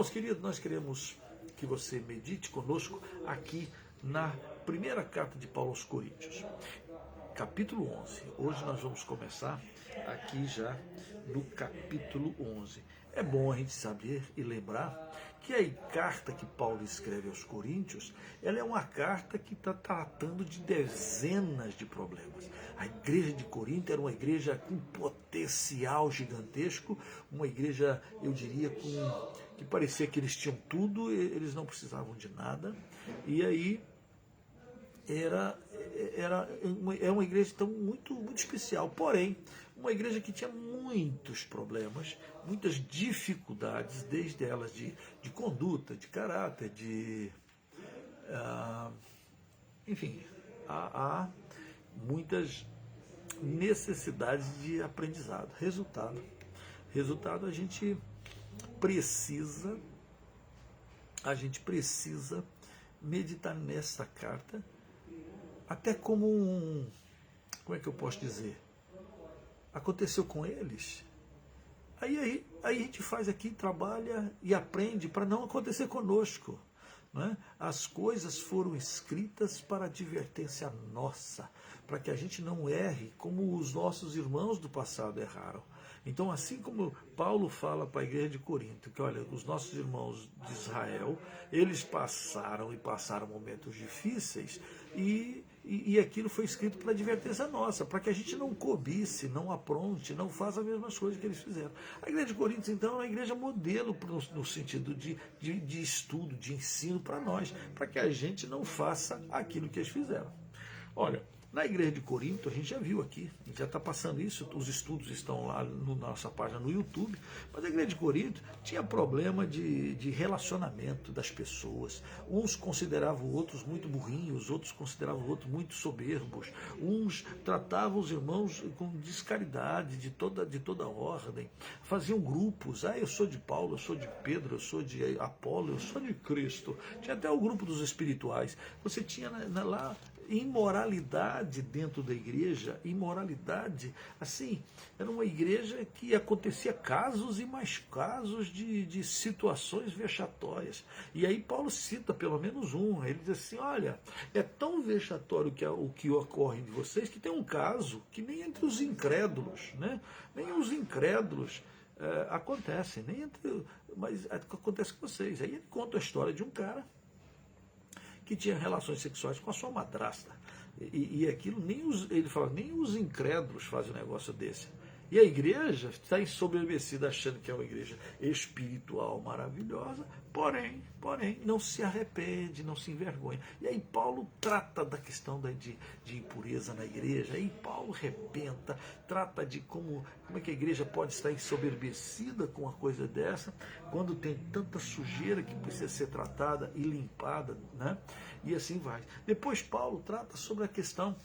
Irmãos queridos, nós queremos que você medite conosco aqui na primeira carta de Paulo aos Coríntios, capítulo 11. Hoje nós vamos começar aqui já no capítulo 11. É bom a gente saber e lembrar que a carta que Paulo escreve aos Coríntios, ela é uma carta que está tratando de dezenas de problemas. A igreja de Corinto era uma igreja com potencial gigantesco, uma igreja, eu diria, que parecia que eles tinham tudo, eles não precisavam de nada, e aí é uma igreja então, muito especial, porém, uma igreja que tinha muitos problemas, muitas dificuldades, desde elas de conduta, de caráter, enfim, há muitas necessidades de aprendizado. Resultado, a gente precisa meditar nessa carta, até como como é que eu posso dizer? Aconteceu com eles. Aí a gente faz aqui, trabalha e aprende para não acontecer conosco. Não é? As coisas foram escritas para advertência nossa, para que a gente não erre como os nossos irmãos do passado erraram. Então, assim como Paulo fala para a igreja de Corinto, que olha, os nossos irmãos de Israel, eles passaram momentos difíceis e aquilo foi escrito para advertência nossa, para que a gente não cobice, não apronte, não faça as mesmas coisas que eles fizeram. A igreja de Corinto, então, é uma igreja modelo no sentido de estudo, de ensino para nós, para que a gente não faça aquilo que eles fizeram. Olha, na igreja de Corinto, a gente já viu aqui, a gente já está passando isso, os estudos estão lá na nossa página no YouTube, mas a igreja de Corinto tinha problema de relacionamento das pessoas. Uns consideravam outros muito burrinhos, outros consideravam outros muito soberbos, uns tratavam os irmãos com descaridade de toda ordem, faziam grupos, eu sou de Paulo, eu sou de Pedro, eu sou de Apolo, eu sou de Cristo. Tinha até o grupo dos espirituais. Você tinha lá imoralidade dentro da igreja, imoralidade, assim, era uma igreja que acontecia casos e mais casos de situações vexatórias. E aí Paulo cita pelo menos um, ele diz assim, olha, é tão vexatório o que ocorre de vocês, que tem um caso que nem entre os incrédulos, né? Nem os incrédulos acontece, mas acontece com vocês. Aí ele conta a história de um cara que tinha relações sexuais com a sua madrasta. E aquilo, ele fala, nem os incrédulos fazem um negócio desse. E a igreja está ensoberbecida, achando que é uma igreja espiritual maravilhosa, porém, não se arrepende, não se envergonha. E aí Paulo trata da questão de impureza na igreja, aí Paulo arrebenta, trata de como é que a igreja pode estar ensoberbecida com uma coisa dessa, quando tem tanta sujeira que precisa ser tratada e limpada, né? E assim vai. Depois Paulo trata sobre a questão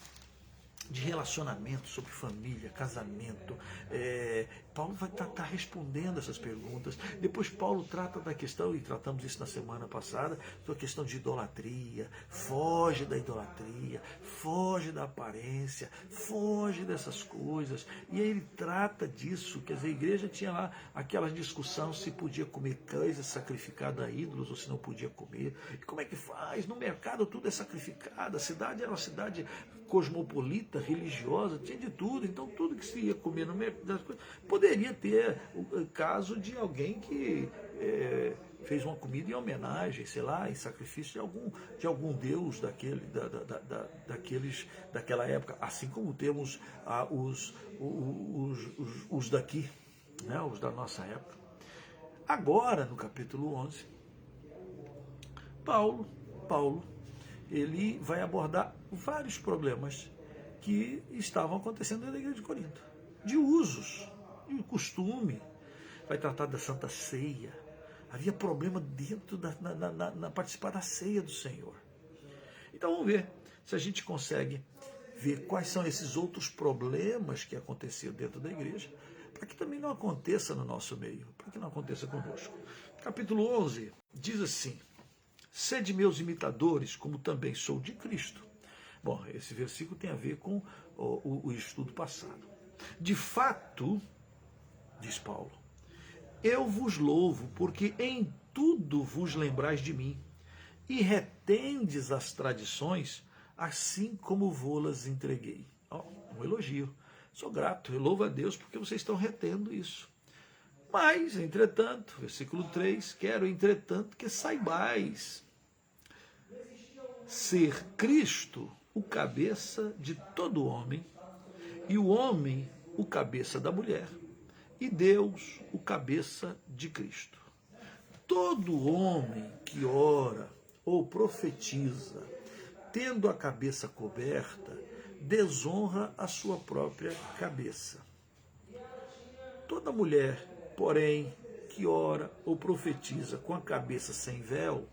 de relacionamento, sobre família, casamento. Paulo vai estar respondendo essas perguntas. Depois Paulo trata da questão, e tratamos isso na semana passada, da questão de idolatria. Foge da idolatria, foge da aparência, foge dessas coisas. E aí ele trata disso, quer dizer, a igreja tinha lá aquela discussão se podia comer coisas sacrificadas a ídolos ou se não podia comer. E como é que faz? No mercado tudo é sacrificado, a cidade era uma cidade cosmopolita, religiosa, tinha de tudo, então tudo que se ia comer no mercado, poderia ter o caso de alguém que fez uma comida em homenagem, sei lá, em sacrifício de algum deus daquela época, assim como temos os daqui, né, os da nossa época. Agora, no capítulo 11, Paulo ele vai abordar vários problemas que estavam acontecendo na igreja de Corinto, de usos, de costume. Vai tratar da Santa Ceia. Havia problema dentro na participar da ceia do Senhor. Então vamos ver se a gente consegue ver quais são esses outros problemas que aconteciam dentro da igreja, para que também não aconteça no nosso meio, para que não aconteça conosco. Capítulo 11 diz assim: sede meus imitadores, como também sou de Cristo. Bom, esse versículo tem a ver com o estudo passado. De fato, diz Paulo, eu vos louvo, porque em tudo vos lembrais de mim, e retendes as tradições, assim como vô-las entreguei. Um elogio. Sou grato, eu louvo a Deus porque vocês estão retendo isso. Mas, entretanto, versículo 3, quero, entretanto, que saibais ser Cristo o cabeça de todo homem, e o homem o cabeça da mulher, e Deus o cabeça de Cristo. Todo homem que ora ou profetiza, tendo a cabeça coberta, desonra a sua própria cabeça. Toda mulher, porém, que ora ou profetiza com a cabeça sem véu,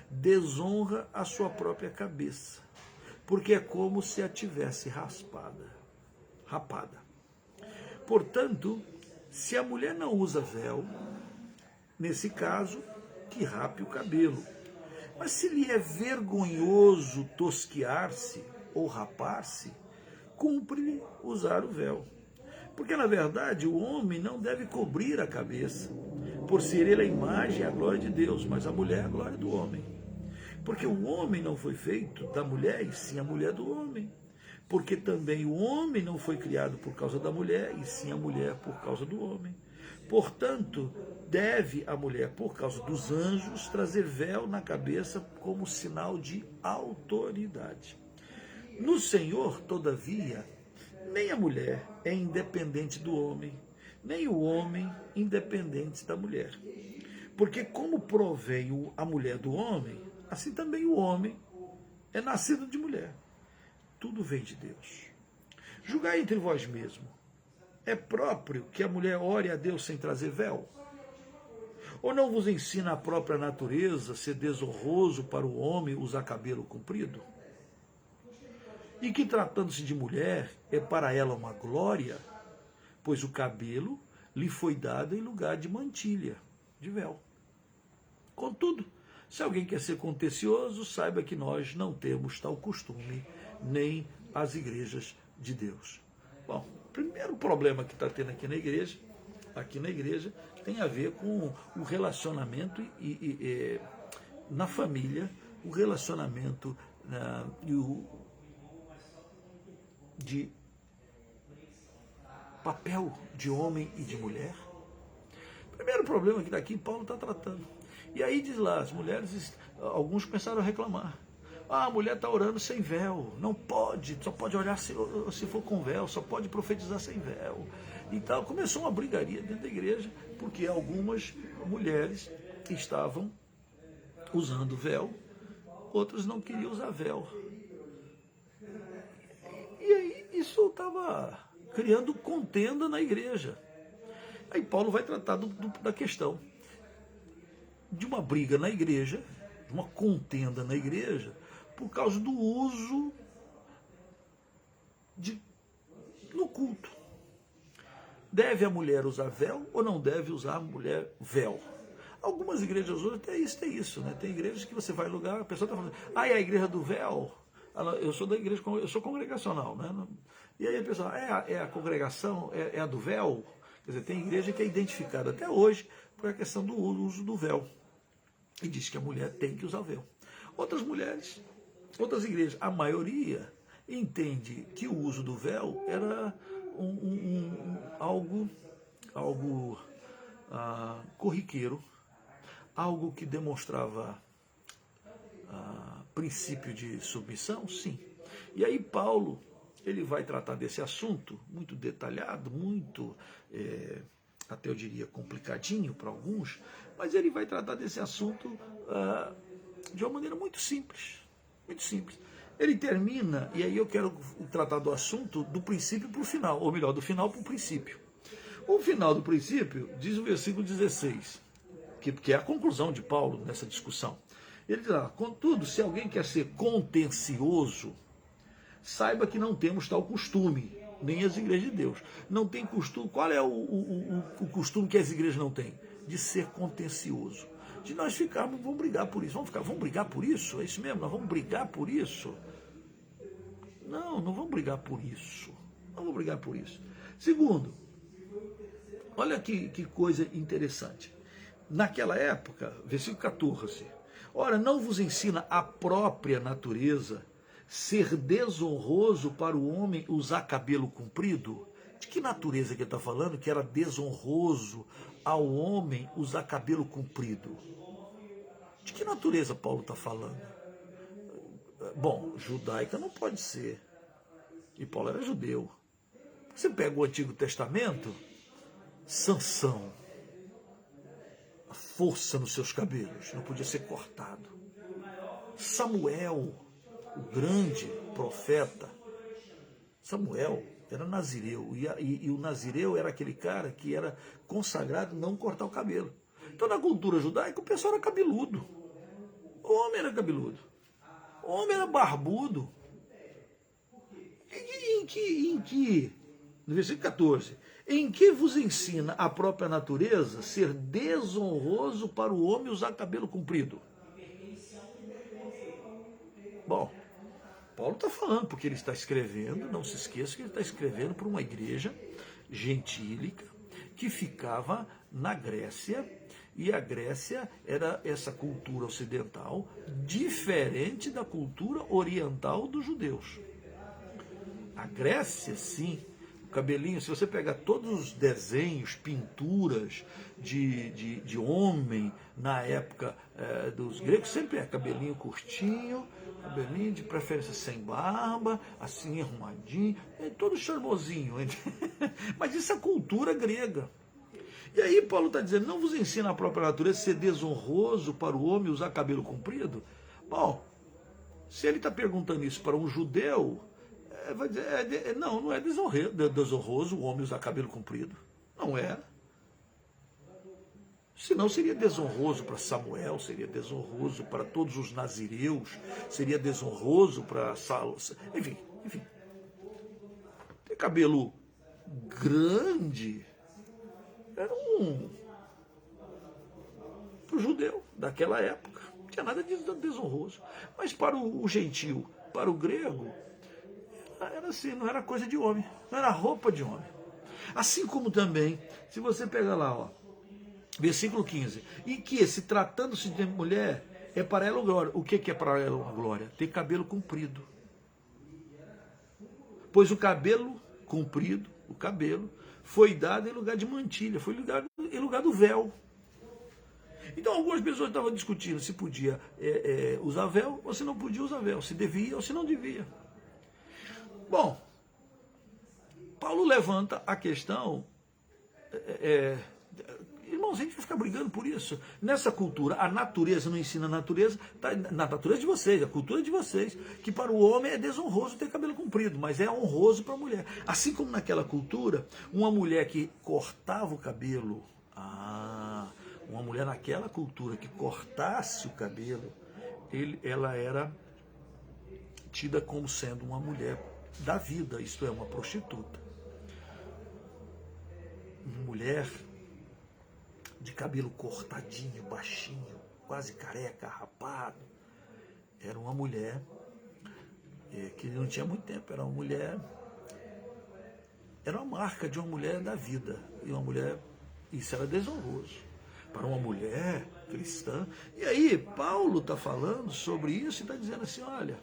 desonra a sua própria cabeça, porque é como se a tivesse rapada. Portanto, se a mulher não usa véu, nesse caso, que rape o cabelo. Mas se lhe é vergonhoso tosquiar-se ou rapar-se, cumpre-lhe usar o véu. Porque, na verdade, o homem não deve cobrir a cabeça, por ser ele a imagem e a glória de Deus, mas a mulher é a glória do homem. Porque o homem não foi feito da mulher, e sim a mulher do homem. Porque também o homem não foi criado por causa da mulher, e sim a mulher por causa do homem. Portanto, deve a mulher, por causa dos anjos, trazer véu na cabeça como sinal de autoridade. No Senhor, todavia, nem a mulher é independente do homem, nem o homem independente da mulher. Porque como provém a mulher do homem, assim também o homem é nascido de mulher. Tudo vem de Deus. Julgai entre vós mesmos. É próprio que a mulher ore a Deus sem trazer véu? Ou não vos ensina a própria natureza ser desonroso para o homem usar cabelo comprido? E que, tratando-se de mulher, é para ela uma glória, pois o cabelo lhe foi dado em lugar de mantilha, de véu. Contudo, se alguém quer ser contencioso, saiba que nós não temos tal costume, nem as igrejas de Deus. Bom, o primeiro problema que está tendo aqui na igreja, tem a ver com o relacionamento na família, o relacionamento de papel de homem e de mulher. Primeiro problema que daqui Paulo está tratando. E aí diz lá, as mulheres, alguns começaram a reclamar. A mulher está orando sem véu, não pode, só pode orar se for com véu, só pode profetizar sem véu. Então começou uma brigaria dentro da igreja, porque algumas mulheres estavam usando véu, outras não queriam usar véu. E aí isso estava criando contenda na igreja. Aí Paulo vai tratar da questão de uma briga na igreja, de uma contenda na igreja, por causa do uso no culto. Deve a mulher usar véu ou não deve usar a mulher véu? Algumas igrejas hoje tem isso, né? Tem igrejas que você vai em lugar, a pessoa está falando, é a igreja do véu? Eu sou da igreja, eu sou congregacional, né? E aí a pessoa, é a congregação, é a do véu? Quer dizer, tem igreja que é identificada até hoje por a questão do uso do véu. E diz que a mulher tem que usar o véu. Outras igrejas, a maioria, entende que o uso do véu era algo corriqueiro, algo que demonstrava princípio de submissão, sim. E aí Paulo, ele vai tratar desse assunto muito detalhado, muito, até eu diria, complicadinho para alguns, mas ele vai tratar desse assunto de uma maneira muito simples. Muito simples. Ele termina, e aí eu quero tratar do assunto do princípio para o final, ou melhor, do final para o princípio. O final do princípio diz o versículo 16, que é a conclusão de Paulo nessa discussão. Ele diz, contudo, se alguém quer ser contencioso, saiba que não temos tal costume, nem as igrejas de Deus. Não tem costume. Qual é o costume que as igrejas não têm? De ser contencioso. De nós ficarmos, vamos brigar por isso. Vamos brigar por isso? É isso mesmo? Nós vamos brigar por isso? Não vamos brigar por isso. Não vamos brigar por isso. Segundo, olha que coisa interessante. naquela época, versículo 14, ora, não vos ensina a própria natureza ser desonroso para o homem usar cabelo comprido? De que natureza que ele está falando que era desonroso ao homem usar cabelo comprido? De que natureza Paulo está falando? Bom, judaica não pode ser. E Paulo era judeu. Você pega o Antigo Testamento, Sansão, a força nos seus cabelos, não podia ser cortado. Samuel, o grande profeta, Samuel era nazireu, e o nazireu era aquele cara que era consagrado não cortar o cabelo. Então na cultura judaica o pessoal era cabeludo, o homem era cabeludo, o homem era barbudo. No versículo 14, em que vos ensina a própria natureza ser desonroso para o homem usar cabelo comprido? Bom, Paulo está falando, porque ele está escrevendo, não se esqueça que ele está escrevendo para uma igreja gentílica que ficava na Grécia, e a Grécia era essa cultura ocidental diferente da cultura oriental dos judeus. A Grécia, sim, o cabelinho, se você pegar todos os desenhos, pinturas de homem na época dos gregos, sempre é cabelinho curtinho, cabelinho de preferência sem barba, assim arrumadinho, todo charmosinho. Mas isso é cultura grega. E aí Paulo está dizendo, não vos ensina a própria natureza a ser desonroso para o homem usar cabelo comprido? Bom, se ele está perguntando isso para um judeu, vai dizer, não é desonroso o homem usar cabelo comprido. Não é. Senão seria desonroso para Samuel, seria desonroso para todos os nazireus, seria desonroso para Saulo. Enfim. Ter cabelo grande era para o judeu daquela época. Não tinha nada de desonroso. Mas para o gentil, para o grego, era assim, não era coisa de homem, não era roupa de homem. Assim como também, se você pegar lá, ó, versículo 15, em que, se tratando-se de mulher, é para ela glória. O que é para ela uma glória? Ter cabelo comprido. Pois o cabelo comprido, o cabelo, foi dado em lugar de mantilha, foi em lugar do véu. Então algumas pessoas estavam discutindo se podia usar véu ou se não podia usar véu, se devia ou se não devia. Bom, Paulo levanta a questão, irmãos, a gente vai ficar brigando por isso. Nessa cultura, a natureza não ensina a natureza, tá, na natureza de vocês, a cultura de vocês, que para o homem é desonroso ter cabelo comprido, mas é honroso para a mulher. Assim como naquela cultura, uma mulher que cortava o cabelo, uma mulher naquela cultura que cortasse o cabelo, ela era tida como sendo uma mulher da vida, isto é, uma prostituta. Uma mulher de cabelo cortadinho, baixinho, quase careca, rapado. Era uma mulher que não tinha muito tempo, era uma marca de uma mulher da vida. E uma mulher, isso era desonroso para uma mulher cristã. E aí Paulo está falando sobre isso e está dizendo assim, olha,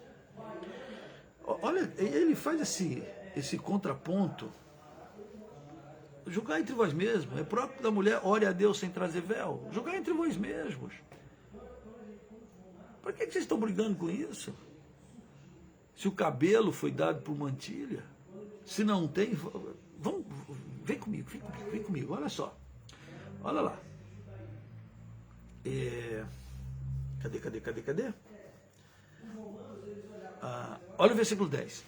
ele faz esse contraponto. Julgar entre vós mesmos, é próprio da mulher, ore a Deus sem trazer véu. Julgar entre vós mesmos. Por que vocês estão brigando com isso? Se o cabelo foi dado por mantilha, se não tem, vem comigo, olha só. Olha lá. Cadê? Olha o versículo 10.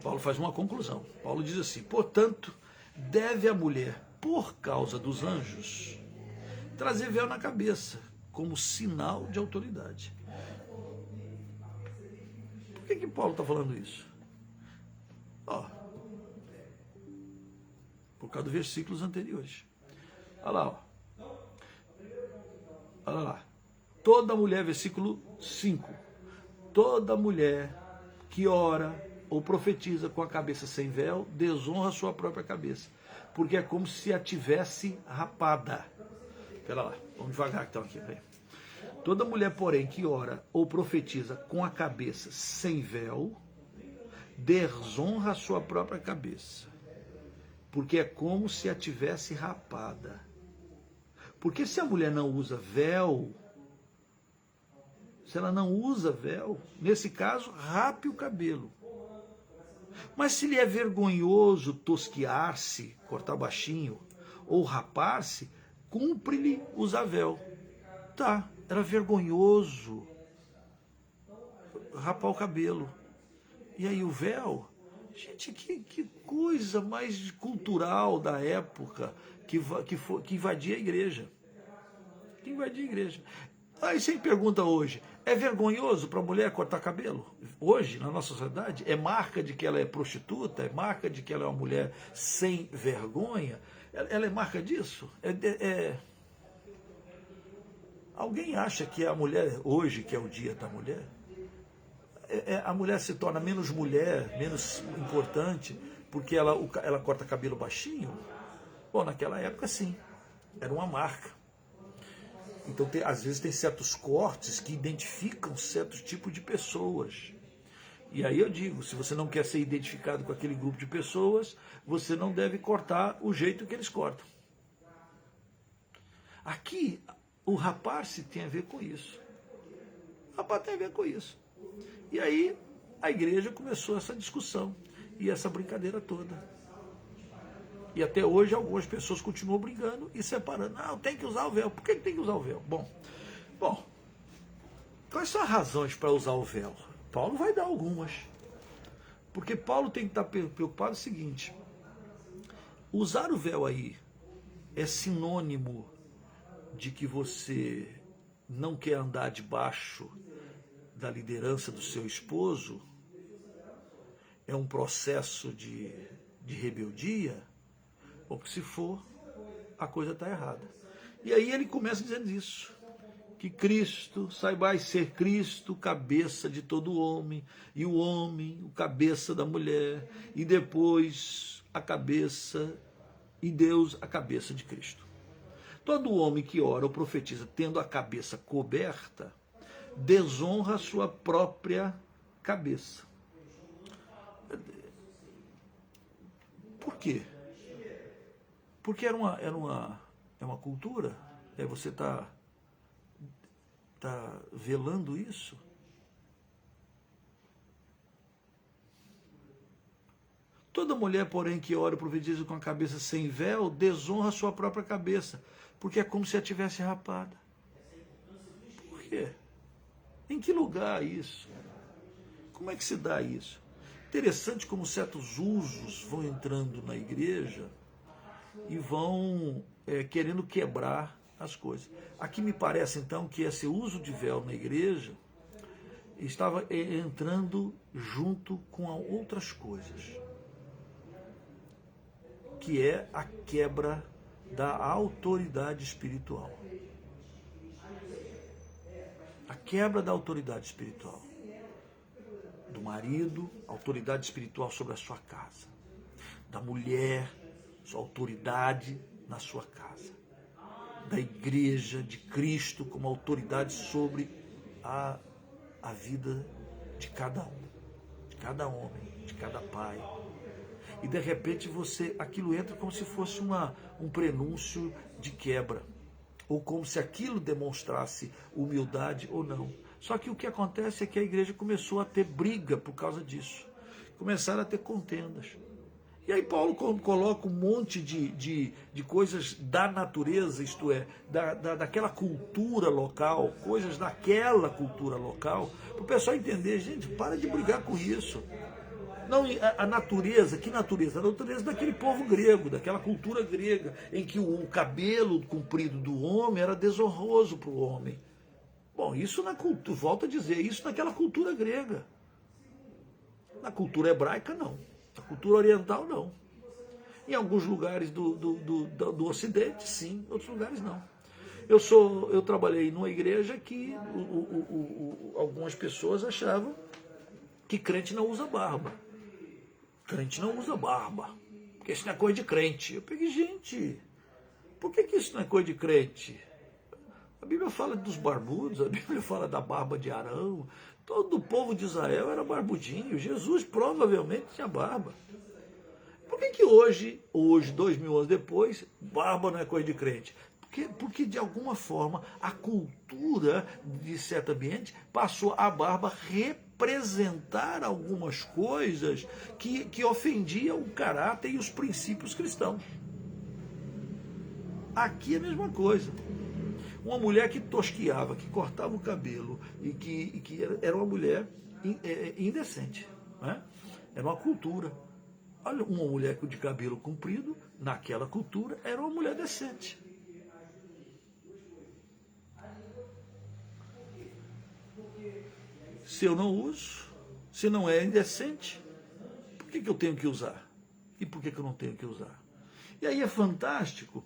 Paulo faz uma conclusão. Paulo diz assim, portanto, deve a mulher, por causa dos anjos, trazer véu na cabeça, como sinal de autoridade. Por que Paulo está falando isso? Por causa dos versículos anteriores. Olha lá. Toda mulher, versículo 5. Toda mulher que ora ou profetiza com a cabeça sem véu, desonra a sua própria cabeça, porque é como se a tivesse rapada. Espera lá. Vamos devagar então aqui, vem. Toda mulher, porém, que ora ou profetiza com a cabeça sem véu, desonra a sua própria cabeça, porque é como se a tivesse rapada. Porque se a mulher não usa véu, se ela não usa véu, nesse caso, rape o cabelo. Mas se lhe é vergonhoso tosquiar-se, cortar baixinho, ou rapar-se, cumpre-lhe usar véu. Tá, era vergonhoso rapar o cabelo. E aí o véu? Gente, que coisa mais cultural da época que invadia a igreja. Que invadia a igreja. Aí você me pergunta hoje, é vergonhoso para a mulher cortar cabelo? Hoje, na nossa sociedade, é marca de que ela é prostituta? É marca de que ela é uma mulher sem vergonha? Ela é marca disso? Alguém acha que a mulher, hoje, que é o dia da mulher, a mulher se torna menos mulher, menos importante, porque ela corta cabelo baixinho? Bom, naquela época, sim. Era uma marca. Então, às vezes, tem certos cortes que identificam certos tipos de pessoas. E aí eu digo, se você não quer ser identificado com aquele grupo de pessoas, você não deve cortar o jeito que eles cortam. Aqui, o rapar-se tem a ver com isso. O rapar tem a ver com isso. E aí, a igreja começou essa discussão e essa brincadeira toda. E até hoje algumas pessoas continuam brigando e separando. Não, tem que usar o véu. Por que tem que usar o véu? Bom, quais são as razões para usar o véu? Paulo vai dar algumas. Porque Paulo tem que estar preocupado com o seguinte: usar o véu aí é sinônimo de que você não quer andar debaixo da liderança do seu esposo? É um processo de rebeldia? Porque se for, a coisa está errada. E aí ele começa dizendo isso, que Cristo, saibais ser Cristo, cabeça de todo homem, e o homem, o cabeça da mulher, e depois a cabeça, e Deus, a cabeça de Cristo. Todo homem que ora ou profetiza tendo a cabeça coberta, desonra a sua própria cabeça. Por quê? Porque é uma cultura, você está velando isso. Toda mulher, porém, que ora e profetiza com a cabeça sem véu, desonra a sua própria cabeça, porque é como se a tivesse rapada. Por quê? Em que lugar isso? Como é que se dá isso? Interessante como certos usos vão entrando na igreja e vão querendo quebrar as coisas. Aqui me parece, então, que esse uso de véu na igreja estava entrando junto com outras coisas, que é a quebra da autoridade espiritual. A quebra da autoridade espiritual. Do marido, autoridade espiritual sobre a sua casa. Da mulher, sua autoridade na sua casa. Da igreja de Cristo como autoridade sobre a vida de cada um. De cada homem, de cada pai. E de repente aquilo entra como se fosse um prenúncio de quebra. Ou como se aquilo demonstrasse humildade ou não. Só que o que acontece é que a igreja começou a ter briga por causa disso. Começaram a ter contendas. E aí Paulo coloca um monte de coisas da natureza, isto é, daquela cultura local, coisas daquela cultura local, para o pessoal entender, gente, para de brigar com isso. Não, a natureza, que natureza? A natureza daquele povo grego, daquela cultura grega, em que o cabelo comprido do homem era desonroso para o homem. Bom, isso na cultura, volto a dizer, isso naquela cultura grega. Na cultura hebraica, não. Na cultura oriental, não. Em alguns lugares do Ocidente, sim. Em outros lugares, não. Eu trabalhei numa igreja que algumas pessoas achavam que crente não usa barba. Crente não usa barba, porque isso não é coisa de crente. Eu peguei, gente, por que isso não é coisa de crente? A Bíblia fala dos barbudos, a Bíblia fala da barba de Arão. Todo o povo de Israel era barbudinho. Jesus provavelmente tinha barba. Por que hoje, 2000 anos depois, barba não é coisa de crente? Porque de alguma forma a cultura de certo ambiente passou a barba representar algumas coisas que ofendiam o caráter e os princípios cristãos. Aqui é a mesma coisa. Uma mulher que tosquiava, que cortava o cabelo e que era uma mulher indecente. Né? Era uma cultura. Olha, uma mulher de cabelo comprido, naquela cultura, era uma mulher decente. Se eu não uso, se não é indecente, por que eu tenho que usar? E por que eu não tenho que usar? E aí é fantástico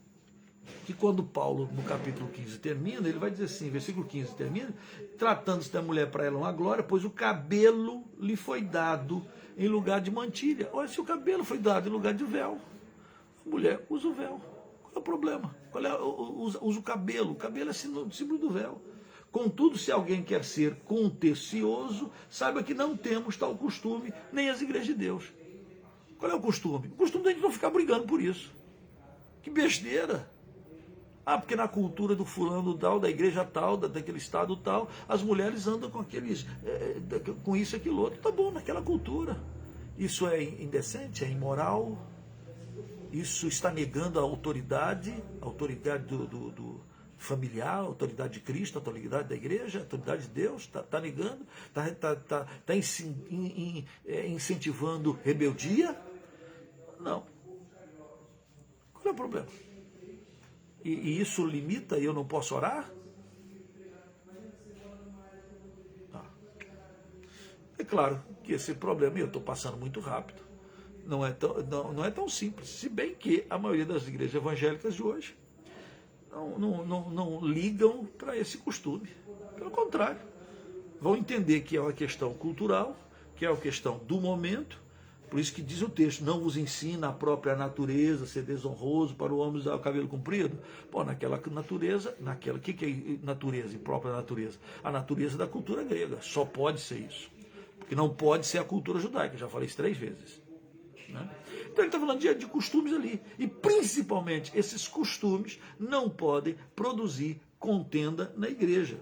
que quando Paulo, no capítulo 15, termina, ele vai dizer assim, versículo 15 termina, tratando-se da mulher para ela uma glória, pois o cabelo lhe foi dado em lugar de mantilha. Olha, se o cabelo foi dado em lugar de véu, a mulher usa o véu. Qual é o problema? Usa o cabelo é símbolo do véu. Contudo, se alguém quer ser contencioso, saiba que não temos tal costume, nem as igrejas de Deus. Qual é o costume? O costume da gente não ficar brigando por isso. Que besteira! Porque na cultura do fulano tal, da igreja tal, daquele estado tal, as mulheres andam com com isso e aquilo outro. Tá bom, naquela cultura. Isso é indecente, é imoral. Isso está negando a autoridade do familiar, a autoridade de Cristo, a autoridade da igreja, a autoridade de Deus. Está negando, está incentivando rebeldia. Não. Qual é o problema? E isso limita e eu não posso orar? É claro que esse problema, e eu estou passando muito rápido, não é tão simples. Se bem que a maioria das igrejas evangélicas de hoje não ligam para esse costume. Pelo contrário, vão entender que é uma questão cultural, que é uma questão do momento. Por isso que diz o texto, não vos ensina a própria natureza, ser desonroso para o homem usar o cabelo comprido. Pô, naquela natureza, o que é natureza e própria natureza? A natureza da cultura grega, só pode ser isso. Porque não pode ser a cultura judaica, já falei isso 3 vezes. Né? Então ele está falando de costumes ali. E principalmente esses costumes não podem produzir contenda na igreja.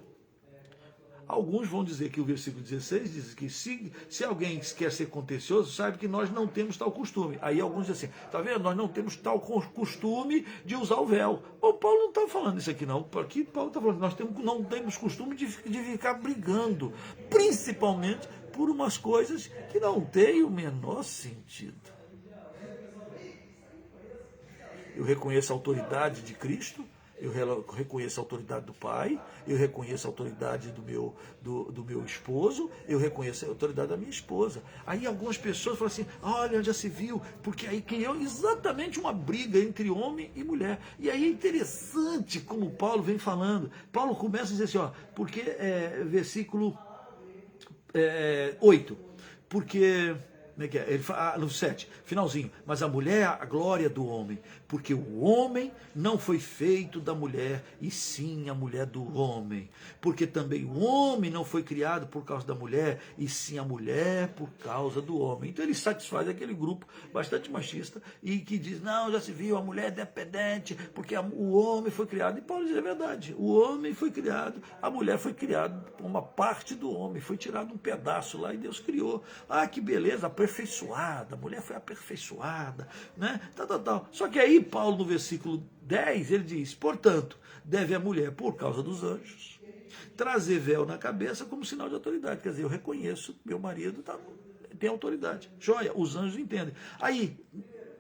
Alguns vão dizer que o versículo 16 diz que se alguém quer ser contencioso, sabe que nós não temos tal costume. Aí alguns dizem assim, tá vendo? Nós não temos tal costume de usar o véu. Bom, Paulo não está falando isso aqui não. Aqui Paulo está falando, nós não temos costume de ficar brigando, principalmente por umas coisas que não têm o menor sentido. Eu reconheço a autoridade de Cristo, eu reconheço a autoridade do pai, eu reconheço a autoridade do meu esposo, eu reconheço a autoridade da minha esposa. Aí algumas pessoas falam assim, olha, já se viu, porque aí criou exatamente uma briga entre homem e mulher. E aí é interessante como Paulo vem falando. Paulo começa a dizer assim, porque versículo 8, porque... Ele fala, no 7, finalzinho, mas a mulher é a glória do homem, porque o homem não foi feito da mulher, e sim a mulher do homem, porque também o homem não foi criado por causa da mulher, e sim a mulher por causa do homem. Então ele satisfaz aquele grupo bastante machista, e que diz, não, já se viu, a mulher é dependente, porque o homem foi criado, e Paulo diz, é verdade, o homem foi criado, a mulher foi criada, uma parte do homem, foi tirado um pedaço lá, e Deus criou. Que beleza, aperfeiçoada, a mulher foi aperfeiçoada, né? Tal. Só que aí Paulo no versículo 10, ele diz, portanto, deve a mulher, por causa dos anjos, trazer véu na cabeça como sinal de autoridade. Quer dizer, eu reconheço, meu marido tem autoridade. Joia, os anjos entendem. Aí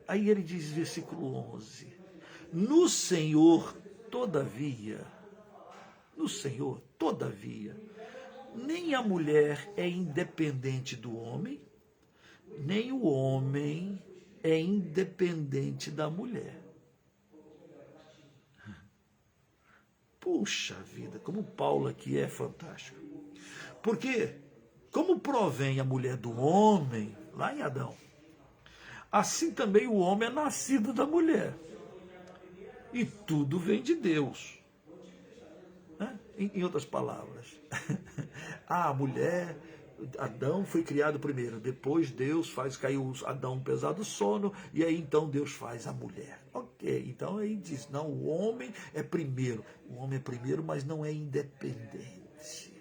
ele diz, versículo 11, no Senhor, todavia, nem a mulher é independente do homem, nem o homem é independente da mulher. Puxa vida, como Paulo aqui é fantástico. Porque, como provém a mulher do homem, lá em Adão, assim também o homem é nascido da mulher. E tudo vem de Deus. Né? Em outras palavras, a mulher, Adão foi criado primeiro, depois Deus faz cair Adão um pesado sono, e aí então Deus faz a mulher. Ok, então aí diz, não, o homem é primeiro. O homem é primeiro, mas não é independente.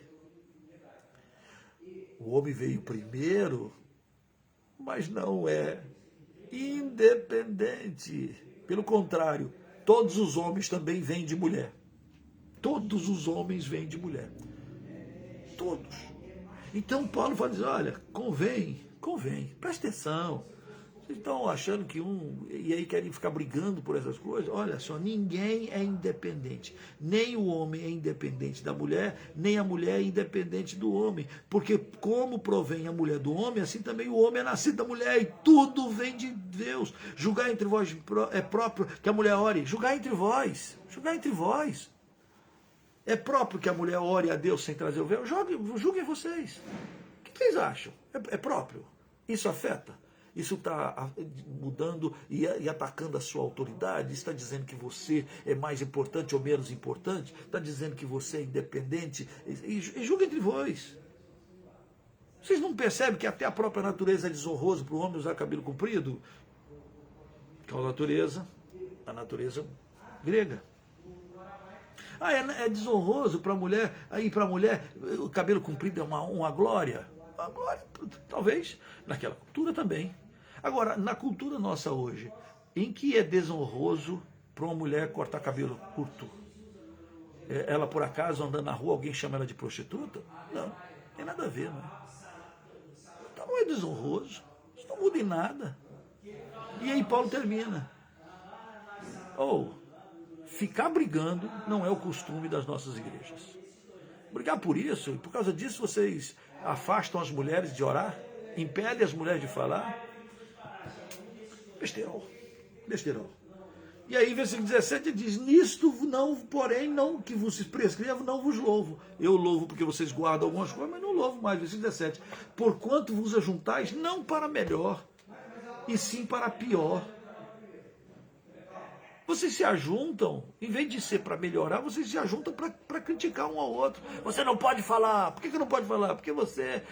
O homem veio primeiro, mas não é independente. Pelo contrário, todos os homens também vêm de mulher. Todos os homens vêm de mulher. Todos. Então Paulo vai dizer, olha, convém, presta atenção. Vocês estão achando que e aí querem ficar brigando por essas coisas? Olha só, ninguém é independente. Nem o homem é independente da mulher, nem a mulher é independente do homem. Porque como provém a mulher do homem, assim também o homem é nascido da mulher, e tudo vem de Deus. Julgar entre vós é próprio que a mulher ore. Julgar entre vós. É próprio que a mulher ore a Deus sem trazer o véu? Julguem vocês. O que vocês acham? É próprio? Isso afeta? Isso está mudando e atacando a sua autoridade? Está dizendo que você é mais importante ou menos importante? Está dizendo que você é independente? E julga entre vós. Vocês não percebem que até a própria natureza é desonroso para o homem usar cabelo comprido? Qual a natureza grega. É desonroso para a mulher, aí para a mulher o cabelo comprido é uma glória. Uma glória, talvez, naquela cultura também. Agora, na cultura nossa hoje, em que é desonroso para uma mulher cortar cabelo curto? Ela, por acaso, andando na rua, alguém chama ela de prostituta? Não, tem nada a ver, não é? Então não é desonroso, isso não muda em nada. E aí Paulo termina. Ficar brigando não é o costume das nossas igrejas. Brigar por isso, e por causa disso vocês afastam as mulheres de orar, impedem as mulheres de falar. Besterol. E aí, versículo 17 diz, nisto não, porém, não que vos prescrevo, não vos louvo. Eu louvo porque vocês guardam algumas coisas, mas não louvo mais. Versículo 17, porquanto vos ajuntais não para melhor, e sim para pior. Vocês se ajuntam, em vez de ser para melhorar, vocês se ajuntam para criticar um ao outro. Você não pode falar. Por que não pode falar? Porque você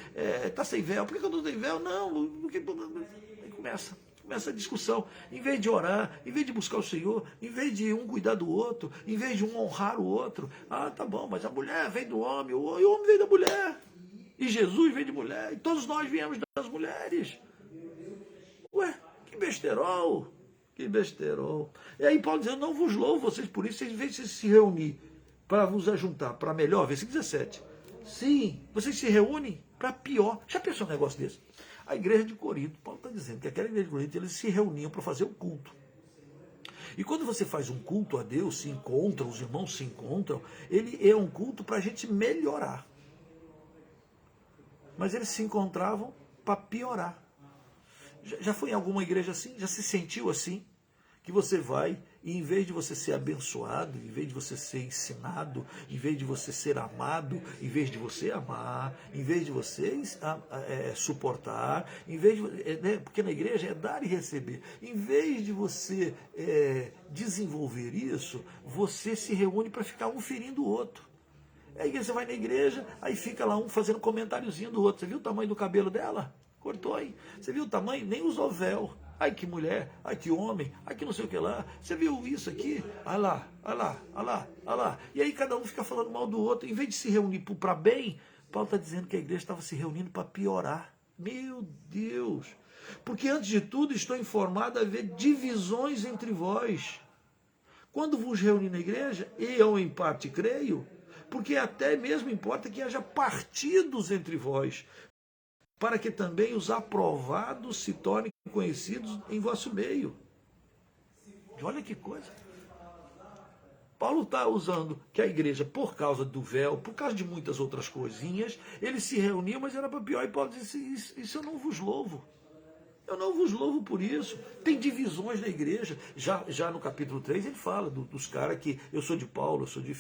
está sem véu. Por que eu não tenho véu? Não. Aí começa a discussão. Em vez de orar, em vez de buscar o Senhor, em vez de um cuidar do outro, em vez de um honrar o outro. Tá bom, mas a mulher vem do homem, o homem vem da mulher. E Jesus vem de mulher. E todos nós viemos das mulheres. Ué, que besterol. Que besterol. E aí Paulo diz, eu não vos louvo vocês por isso, em vez de se reunir para vos ajuntar para melhor, versículo 17. Sim, vocês se reúnem para pior. Já pensou um negócio desse? A igreja de Corinto, Paulo está dizendo que aquela igreja de Corinto, eles se reuniam para fazer um culto. E quando você faz um culto a Deus, se encontram, os irmãos se encontram, ele é um culto para a gente melhorar. Mas eles se encontravam para piorar. Já foi em alguma igreja assim? Já se sentiu assim? Que você vai e em vez de você ser abençoado, em vez de você ser ensinado, em vez de você ser amado, em vez de você amar, em vez de você suportar, em vez de, porque na igreja é dar e receber. Em vez de você desenvolver isso, você se reúne para ficar um ferindo o outro. Aí você vai na igreja, aí fica lá um fazendo comentáriozinho do outro. Você viu o tamanho do cabelo dela? Cortou aí. Você viu o tamanho? Nem usou véu. Ai que mulher, ai que homem, ai que não sei o que lá. Você viu isso aqui? Olha lá, olha lá, olha lá, olha lá. E aí cada um fica falando mal do outro. Em vez de se reunir para bem, Paulo está dizendo que a igreja estava se reunindo para piorar. Meu Deus! Porque antes de tudo estou informado a haver divisões entre vós. Quando vos reuni na igreja, eu em parte creio, porque até mesmo importa que haja partidos entre vós, para que também os aprovados se tornem conhecidos em vosso meio. Olha que coisa. Paulo está usando que a igreja, por causa do véu, por causa de muitas outras coisinhas, eles se reuniam, mas era para pior. E Paulo disse, isso eu não vos louvo. Eu não vos louvo por isso. Tem divisões na igreja. Já no capítulo 3 ele fala dos caras que eu sou de Paulo, eu sou de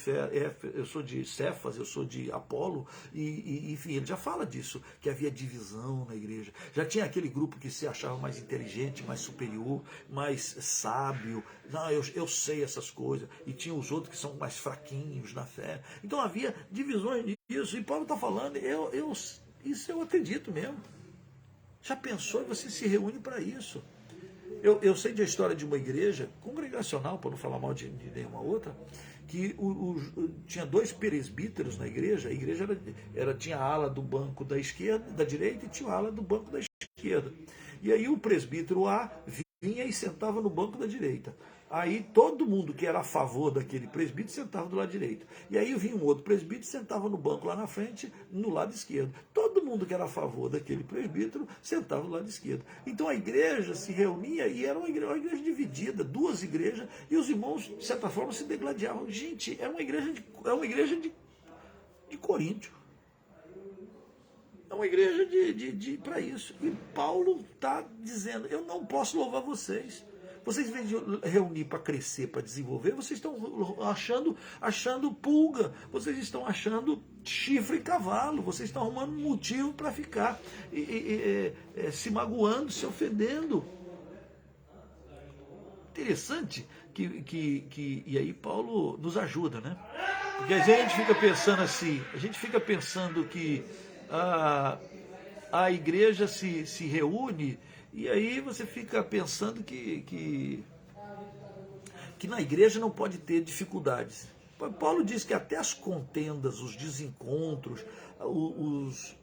eu sou de Cefas, eu sou de Apolo, enfim, ele já fala disso, que havia divisão na igreja. Já tinha aquele grupo que se achava mais inteligente, mais superior, mais sábio. Não, eu sei essas coisas. E tinha os outros que são mais fraquinhos na fé. Então havia divisões disso. E Paulo está falando, isso eu acredito mesmo. Já pensou e você se reúne para isso? Eu sei da história de uma igreja congregacional, para não falar mal de nenhuma outra, que tinha dois presbíteros na igreja. A igreja tinha a ala do banco da esquerda, da direita, e tinha a ala do banco da esquerda. E aí o presbítero A vinha e sentava no banco da direita. Aí todo mundo que era a favor daquele presbítero sentava do lado direito. E aí vinha um outro presbítero e sentava no banco lá na frente, no lado esquerdo. Todo mundo que era a favor daquele presbítero sentava do lado esquerdo. Então a igreja se reunia e era uma igreja dividida, duas igrejas, e os irmãos, de certa forma, se degladiavam. Gente, é uma igreja de Coríntio. É uma igreja para isso. E Paulo está dizendo, eu não posso louvar vocês. Vocês, em vez de reunir para crescer, para desenvolver, vocês estão achando pulga, vocês estão achando chifre e cavalo, vocês estão arrumando motivo para ficar se magoando, se ofendendo. Interessante e aí Paulo nos ajuda, né? Porque a gente fica pensando assim, a gente fica pensando que a igreja se reúne. E aí você fica pensando que na igreja não pode ter dificuldades. Paulo diz que até as contendas, os desencontros,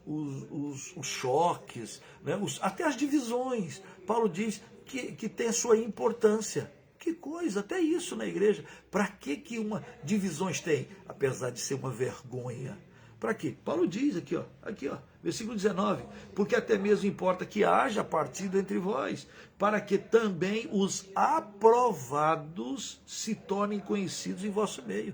os choques, né, até as divisões, Paulo diz que tem a sua importância. Que coisa, até isso na igreja. Para que uma divisões tem? Apesar de ser uma vergonha. Para quê? Paulo diz aqui, ó, versículo 19, porque até mesmo importa que haja partido entre vós, para que também os aprovados se tornem conhecidos em vosso meio.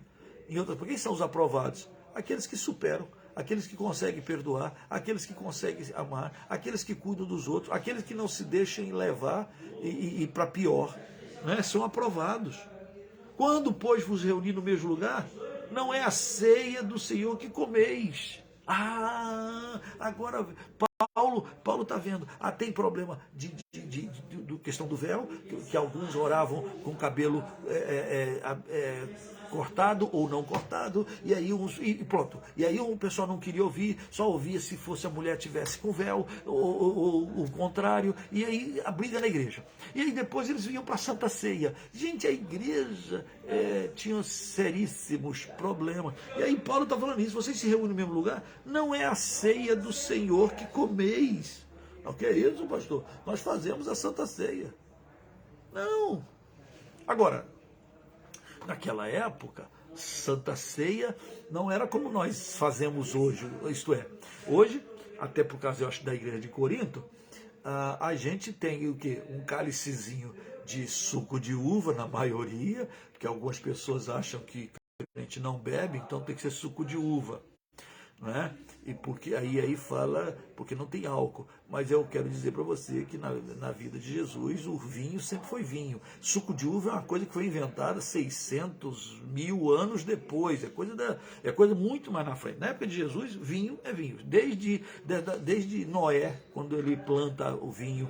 Por quem são os aprovados? Aqueles que superam, aqueles que conseguem perdoar, aqueles que conseguem amar, aqueles que cuidam dos outros, aqueles que não se deixam levar e para pior, né? São aprovados. Quando, pois, vos reunir no mesmo lugar, não é a ceia do Senhor que comeis. Agora Paulo está vendo. Tem problema de questão do véu, que alguns oravam com o cabelo cortado ou não cortado, e aí pronto. E aí o pessoal não queria ouvir, só ouvia se fosse a mulher tivesse com véu, ou o contrário, e aí a briga na igreja. E aí depois eles vinham para a Santa Ceia. Gente, a igreja tinha seríssimos problemas. E aí Paulo está falando isso, vocês se reúnem no mesmo lugar? Não é a ceia do Senhor que comeis. O que é isso, pastor? Nós fazemos a Santa Ceia. Não. Agora, naquela época, Santa Ceia não era como nós fazemos hoje, isto é, hoje, até por causa, eu acho, da igreja de Corinto, a gente tem o quê? Um cálicezinho de suco de uva, na maioria, porque algumas pessoas acham que a gente não bebe, então tem que ser suco de uva. Né? E porque aí fala, porque não tem álcool, mas eu quero dizer para você que na vida de Jesus o vinho sempre foi vinho. Suco de uva é uma coisa que foi inventada 600 mil anos depois, é coisa muito mais na frente. Na época de Jesus, vinho é vinho, desde Noé, quando ele planta o vinho,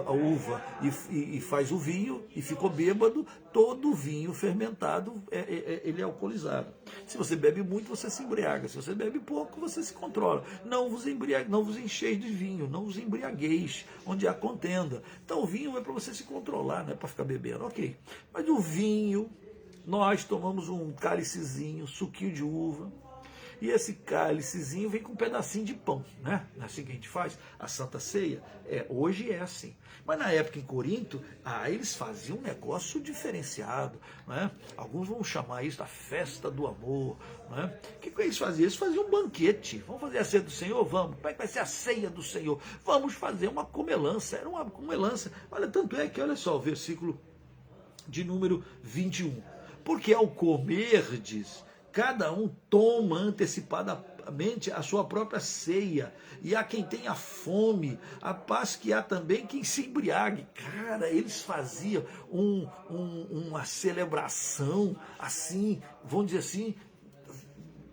a uva e faz o vinho e ficou bêbado, todo vinho fermentado ele é alcoolizado. Se você bebe muito, você se embriaga. Se você bebe pouco, você se controla. Não vos encheis de vinho, não vos embriagueis, onde há contenda. Então o vinho é para você se controlar, não é para ficar bebendo, ok. Mas o vinho, nós tomamos um cálicezinho, suquinho de uva, e esse cálicezinho vem com um pedacinho de pão, né? Não é assim que a gente faz a Santa Ceia? Hoje é assim. Mas na época em Corinto, eles faziam um negócio diferenciado, né? Alguns vão chamar isso da festa do amor, né? O que eles faziam? Eles faziam um banquete. Vamos fazer a ceia do Senhor? Vamos. Como é que vai ser a ceia do Senhor? Vamos fazer uma comelança. Era uma comelança. Olha, tanto é que, olha só, o versículo de número 21. Porque ao comerdes, cada um toma mente a sua própria ceia, e há quem tenha fome, a paz que há também quem se embriague. Cara, eles faziam uma celebração assim, vamos dizer assim,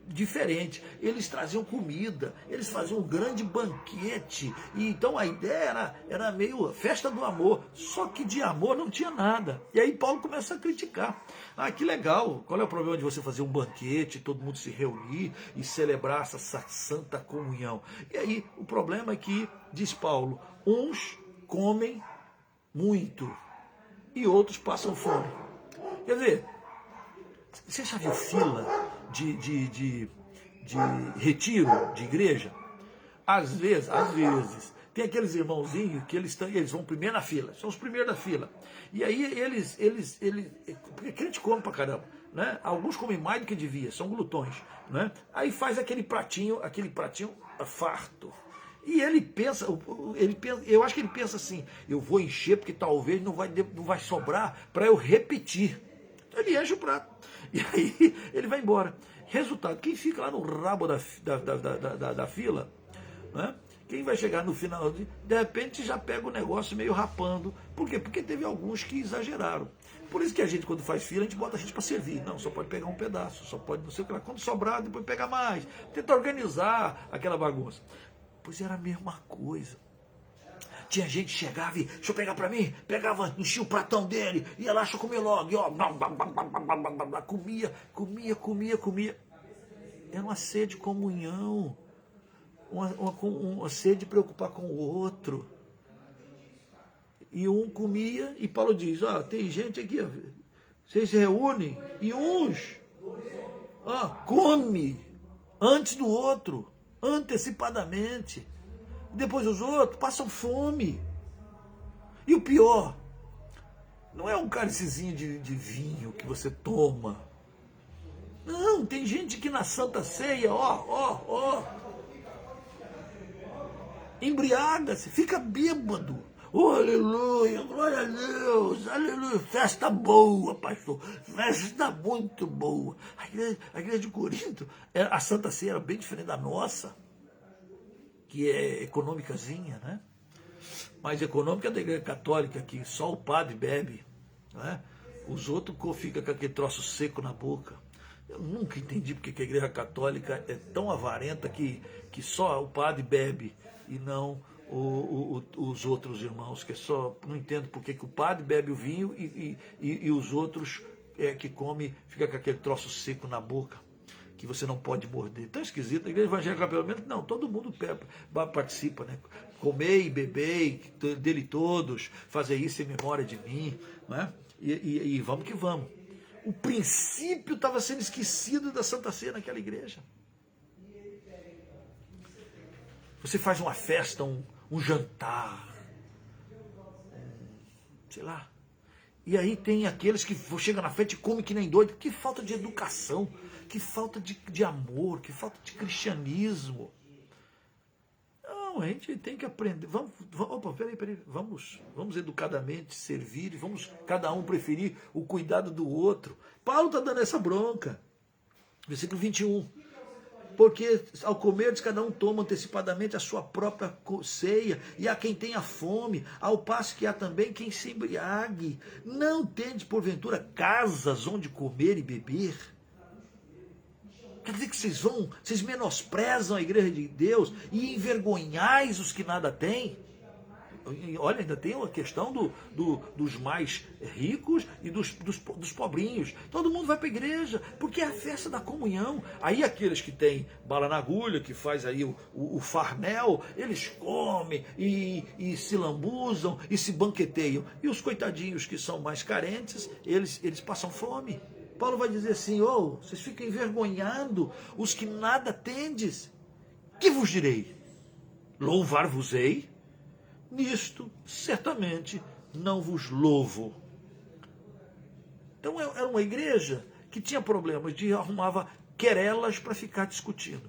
diferente. Eles traziam comida, eles faziam um grande banquete, e então a ideia era meio festa do amor, só que de amor não tinha nada. E aí Paulo começa a criticar. Ah, que legal, qual é o problema de você fazer um banquete, todo mundo se reunir e celebrar essa santa comunhão? E aí o problema é que, diz Paulo, uns comem muito e outros passam fome. Quer dizer, você já viu fila de retiro de igreja? Às vezes, tem aqueles irmãozinhos que eles vão primeiro na fila, são os primeiros da fila. E aí eles porque crente come pra caramba, né? Alguns comem mais do que devia, são glutões, né? Aí faz aquele pratinho farto. E ele pensa, eu acho que ele pensa assim, eu vou encher porque talvez não vai sobrar para eu repetir. Ele enche o prato. E aí ele vai embora. Resultado, quem fica lá no rabo da fila, né? Quem vai chegar no final, de repente já pega o negócio meio rapando. Por quê? Porque teve alguns que exageraram. Por isso que a gente, quando faz fila, a gente bota a gente para servir. Não, só pode pegar um pedaço, só pode não sei o que lá. Quando sobrar, depois pegar mais. Tenta organizar aquela bagunça. Pois era a mesma coisa. Tinha gente que chegava e, deixa eu pegar pra mim, pegava, enchia o pratão dele, ia lá, deixa eu comer logo, e ó, comia. Era uma sede de comunhão, uma sede de preocupar com o outro. E um comia, e Paulo diz, ó, tem gente aqui, ó, vocês se reúnem, e uns, ó, come antes do outro, antecipadamente. Depois os outros passam fome. E o pior, não é um cálicezinho de vinho que você toma. Não, tem gente que na Santa Ceia, embriaga-se, fica bêbado. Oh, aleluia, glória a Deus, aleluia, festa boa, pastor, festa muito boa. A igreja de Corinto, a Santa Ceia era bem diferente da nossa, que é econômicazinha, né? Mais econômica da igreja católica, que só o padre bebe, né? Os outros ficam com aquele troço seco na boca. Eu nunca entendi porque que a igreja católica é tão avarenta que só o padre bebe e não os outros irmãos, que só não entendo porque que o padre bebe o vinho e os outros que come fica com aquele troço seco na boca, que você não pode morder. Tão esquisito. A igreja evangélica, pelo menos, não, todo mundo participa, né? Comei, bebei, dele todos, fazer isso em memória de mim, né? E vamos que vamos. O princípio estava sendo esquecido da Santa Ceia naquela igreja. Você faz uma festa, um jantar, sei lá. E aí tem aqueles que chegam na frente e comem que nem doido. Que falta de educação, que falta de amor, que falta de cristianismo. Não, a gente tem que aprender. Peraí. Vamos educadamente servir, vamos cada um preferir o cuidado do outro. Paulo está dando essa bronca. Versículo 21. Porque ao comerdes, cada um toma antecipadamente a sua própria ceia, e há quem tenha fome, ao passo que há também quem se embriague. Não tendes, porventura, casas onde comer e beber? Quer dizer que vocês menosprezam a igreja de Deus e envergonhais os que nada têm? Olha, ainda tem a questão dos mais ricos e dos pobrinhos. Todo mundo vai para a igreja, porque é a festa da comunhão. Aí aqueles que têm bala na agulha, que faz aí o farnel, eles comem e se lambuzam e se banqueteiam. E os coitadinhos que são mais carentes, eles passam fome. Paulo vai dizer assim, vocês ficam envergonhando os que nada tendes. Que vos direi? Louvar-vos-ei? Nisto, certamente, não vos louvo. Então, era uma igreja que tinha problemas, arrumava querelas para ficar discutindo.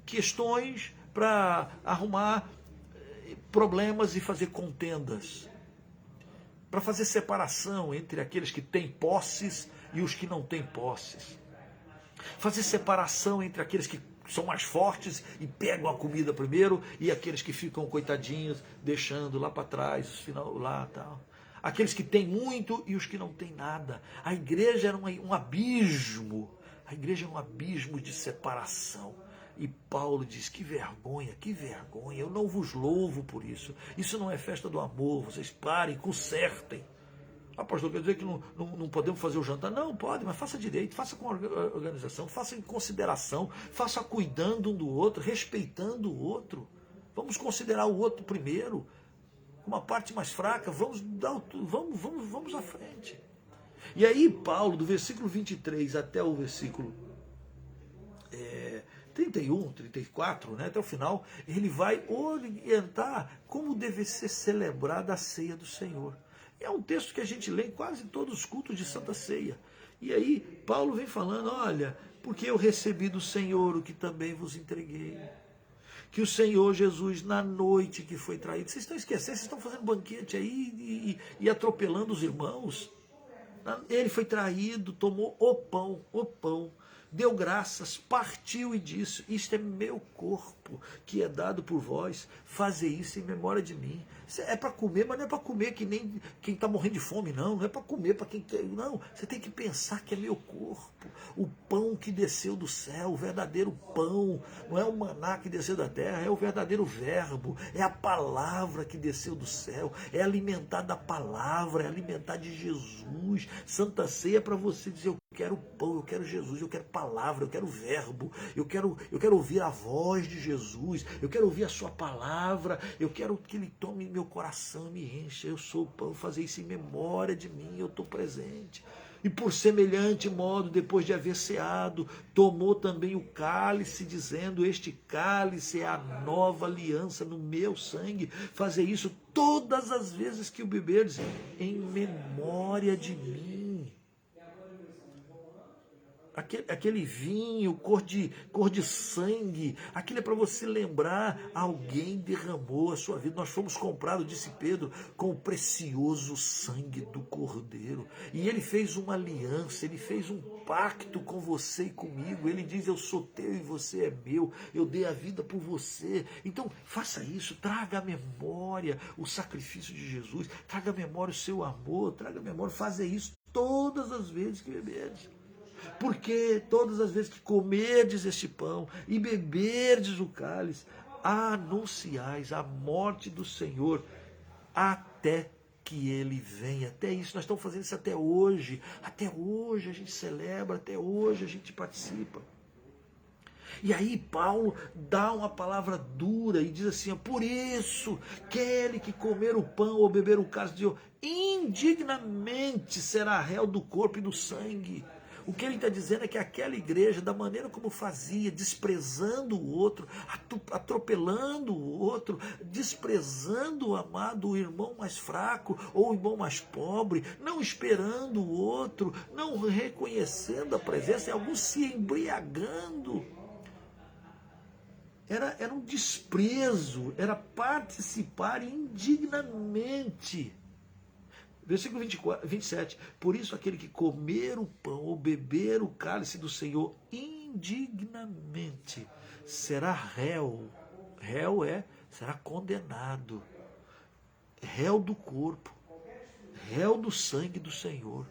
Questões para arrumar problemas e fazer contendas. Para fazer separação entre aqueles que têm posses e os que não têm posses. Fazer separação entre aqueles que são mais fortes e pegam a comida primeiro, e aqueles que ficam coitadinhos, deixando lá para trás, os final lá tal. Aqueles que têm muito e os que não têm nada. A igreja era um abismo. A igreja é um abismo de separação. E Paulo diz, que vergonha, eu não vos louvo por isso. Isso não é festa do amor, vocês parem, consertem. Ah, pastor, quer dizer que não podemos fazer o jantar? Não, pode, mas faça direito, faça com organização, faça em consideração, faça cuidando um do outro, respeitando o outro. Vamos considerar o outro primeiro, uma parte mais fraca, vamos à frente. E aí Paulo, do versículo 23 até o versículo 31, 34, né, até o final, ele vai orientar como deve ser celebrada a ceia do Senhor. É um texto que a gente lê em quase todos os cultos de Santa Ceia. E aí Paulo vem falando, olha, porque eu recebi do Senhor o que também vos entreguei. Que o Senhor Jesus, na noite que foi traído, vocês estão esquecendo, vocês estão fazendo banquete aí e atropelando os irmãos. Ele foi traído, tomou o pão, deu graças, partiu e disse, isto é meu corpo, que é dado por vós, fazer isso em memória de mim. Isso é para comer, mas não é para comer que nem quem está morrendo de fome, não é para comer para quem quer, não, você tem que pensar que é meu corpo, o pão que desceu do céu, o verdadeiro pão, não é o maná que desceu da terra, é o verdadeiro verbo, é a palavra que desceu do céu, é alimentar da palavra, é alimentar de Jesus. Santa Ceia é para você dizer, eu quero pão, eu quero Jesus, eu quero palavra, eu quero verbo, eu quero ouvir a voz de Jesus, eu quero ouvir a sua palavra, eu quero que ele tome meu coração e me encha, eu sou o pão, fazer isso em memória de mim, eu estou presente. E por semelhante modo, depois de haver ceado, tomou também o cálice, dizendo, este cálice é a nova aliança no meu sangue, fazer isso todas as vezes que o beberdes, em memória de mim. Aquele vinho, cor de sangue, aquilo é para você lembrar, alguém derramou a sua vida, nós fomos comprados, disse Pedro, com o precioso sangue do Cordeiro, e ele fez uma aliança, ele fez um pacto com você e comigo, ele diz, eu sou teu e você é meu, eu dei a vida por você, então faça isso, traga à memória o sacrifício de Jesus, traga à memória o seu amor, traga à memória, faça isso todas as vezes que beberes. Porque todas as vezes que comerdes este pão e beberdes o cálice, anunciais a morte do Senhor até que ele venha. Até isso, nós estamos fazendo isso até hoje. Até hoje a gente celebra, até hoje a gente participa. E aí Paulo dá uma palavra dura e diz assim, por isso, aquele que comer o pão ou beber o cálice, indignamente será réu do corpo e do sangue. O que ele está dizendo é que aquela igreja, da maneira como fazia, desprezando o outro, atropelando o outro, desprezando o amado, o irmão mais fraco ou o irmão mais pobre, não esperando o outro, não reconhecendo a presença, e alguns se embriagando. Era um desprezo, era participar indignamente. Versículo 27, por isso aquele que comer o pão ou beber o cálice do Senhor indignamente será réu, será condenado, réu do corpo, réu do sangue do Senhor.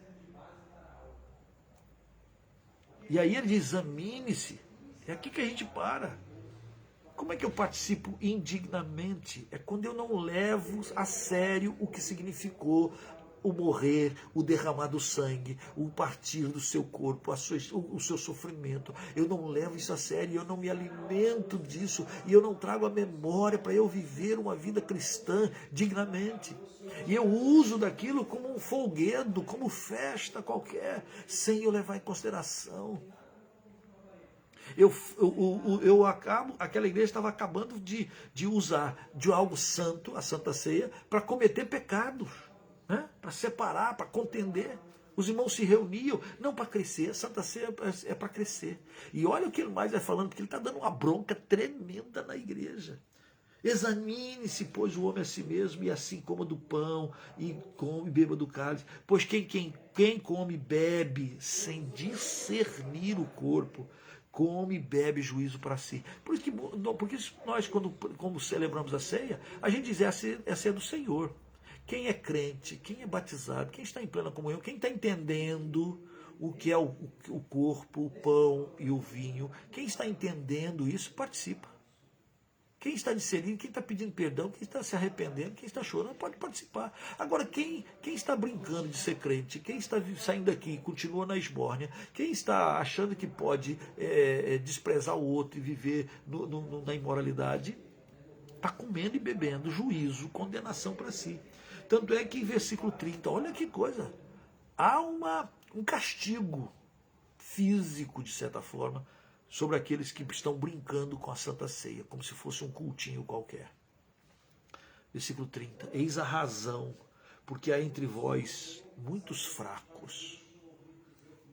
E aí ele diz, examine-se, é aqui que a gente para. Como é que eu participo indignamente? É quando eu não levo a sério o que significou o morrer, o derramar do sangue, o partir do seu corpo, o seu sofrimento. Eu não levo isso a sério, eu não me alimento disso e eu não trago a memória para eu viver uma vida cristã dignamente. E eu uso daquilo como um folguedo, como festa qualquer, sem eu levar em consideração. Aquela igreja estava acabando de usar de algo santo, a Santa Ceia, para cometer pecados, né? Para separar, para contender. Os irmãos se reuniam, não para crescer, a Santa Ceia é para crescer. E olha o que ele mais vai falando, porque ele está dando uma bronca tremenda na igreja. Examine-se, pois, o homem a si mesmo, e assim coma do pão, e come e beba do cálice. Pois quem come e bebe sem discernir o corpo, come e bebe juízo para si. Por isso que nós, quando celebramos a ceia, a gente diz, essa é do Senhor. Quem é crente, quem é batizado, quem está em plena comunhão, quem está entendendo o que é o corpo, o pão e o vinho, quem está entendendo isso, participa. Quem está discernindo, quem está pedindo perdão, quem está se arrependendo, quem está chorando, pode participar. Agora, quem está brincando de ser crente, quem está saindo daqui e continua na esbórnia, quem está achando que pode desprezar o outro e viver na imoralidade, está comendo e bebendo juízo, condenação para si. Tanto é que em versículo 30, olha que coisa, há um castigo físico, de certa forma, sobre aqueles que estão brincando com a Santa Ceia, como se fosse um cultinho qualquer. Versículo 30. Eis a razão, porque há entre vós muitos fracos,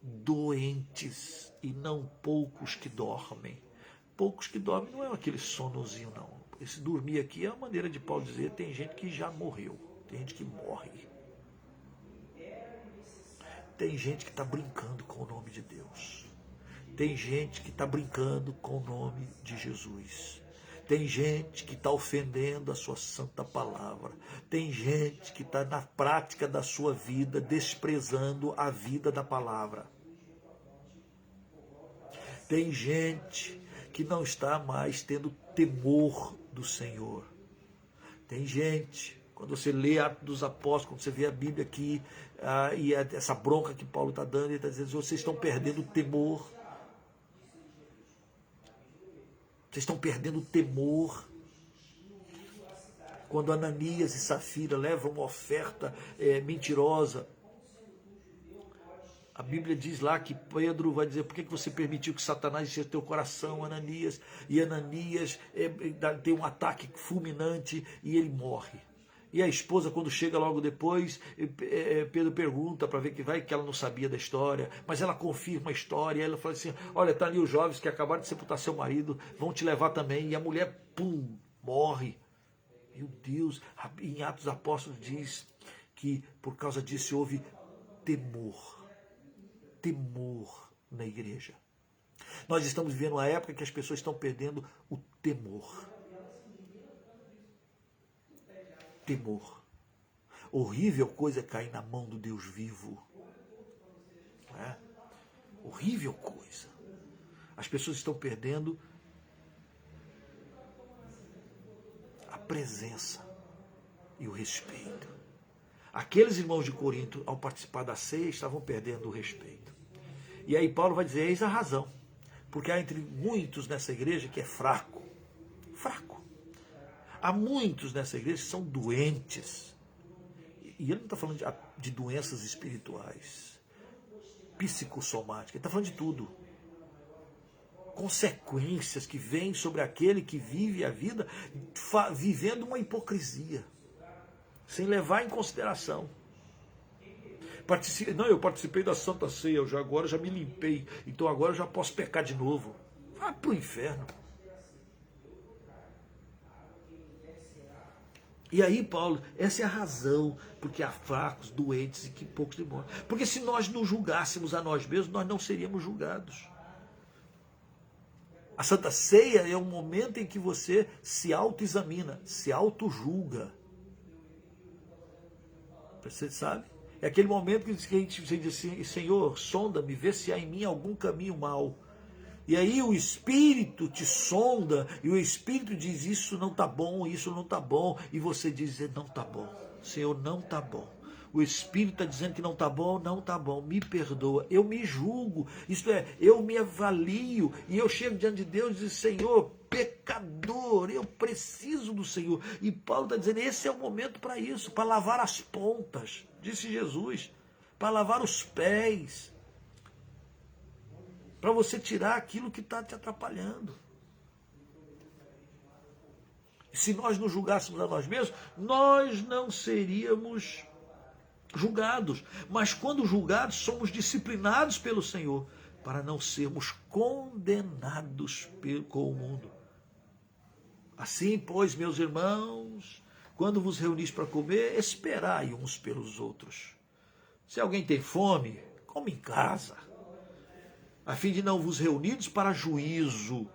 doentes e não poucos que dormem. Poucos que dormem não é aquele sonozinho, não. Esse dormir aqui é a maneira de Paulo dizer, tem gente que já morreu, tem gente que morre. Tem gente que está brincando com o nome de Deus. Tem gente que está brincando com o nome de Jesus. Tem gente que está ofendendo a sua santa palavra. Tem gente que está na prática da sua vida desprezando a vida da palavra. Tem gente que não está mais tendo temor do Senhor. Tem gente, quando você lê Atos dos Apóstolos, quando você vê a Bíblia aqui, e essa bronca que Paulo está dando, ele está dizendo, vocês estão perdendo o temor. Vocês estão perdendo o temor. Quando Ananias e Safira levam uma oferta mentirosa, a Bíblia diz lá que Pedro vai dizer, por que você permitiu que Satanás enchesse teu coração, Ananias? E Ananias tem um ataque fulminante e ele morre. E a esposa, quando chega logo depois, Pedro pergunta para ver que ela não sabia da história, mas ela confirma a história, e ela fala assim, olha, tá ali os jovens que acabaram de sepultar seu marido, vão te levar também, e a mulher, morre. Meu Deus, em Atos dos Apóstolos diz que por causa disso houve temor na igreja. Nós estamos vivendo uma época que as pessoas estão perdendo o temor. Temor. Horrível coisa é cair na mão do Deus vivo. Não é? Horrível coisa. As pessoas estão perdendo a presença e o respeito. Aqueles irmãos de Corinto, ao participar da ceia, estavam perdendo o respeito. E aí Paulo vai dizer, eis a razão. Porque há entre muitos nessa igreja que é fraco. Fraco. Há muitos nessa igreja que são doentes. E ele não está falando de doenças espirituais, psicossomáticas. Ele está falando de tudo. Consequências que vêm sobre aquele que vive a vida vivendo uma hipocrisia, sem levar em consideração. Eu participei da Santa Ceia, agora já me limpei, então agora eu já posso pecar de novo. Vai para o inferno. E aí, Paulo, essa é a razão, porque há fracos, doentes e que poucos demoram. Porque se nós não julgássemos a nós mesmos, nós não seríamos julgados. A Santa Ceia é um momento em que você se autoexamina, se autojulga. Você sabe? É aquele momento que você diz assim, Senhor, sonda-me, vê se há em mim algum caminho mau. E aí o Espírito te sonda, e o Espírito diz, isso não está bom, e você diz, não está bom, Senhor, não está bom. O Espírito está dizendo que não está bom, me perdoa, eu me julgo, isto é, eu me avalio, e eu chego diante de Deus e digo, Senhor, pecador, eu preciso do Senhor. E Paulo está dizendo, esse é o momento para isso, para lavar as pontas, disse Jesus, para lavar os pés, para você tirar aquilo que está te atrapalhando. Se nós nos julgássemos a nós mesmos, nós não seríamos julgados. Mas quando julgados, somos disciplinados pelo Senhor, para não sermos condenados com o mundo. Assim, pois, meus irmãos, quando vos reunis para comer, esperai uns pelos outros. Se alguém tem fome, come em casa. a fim de não vos reunidos para juízo.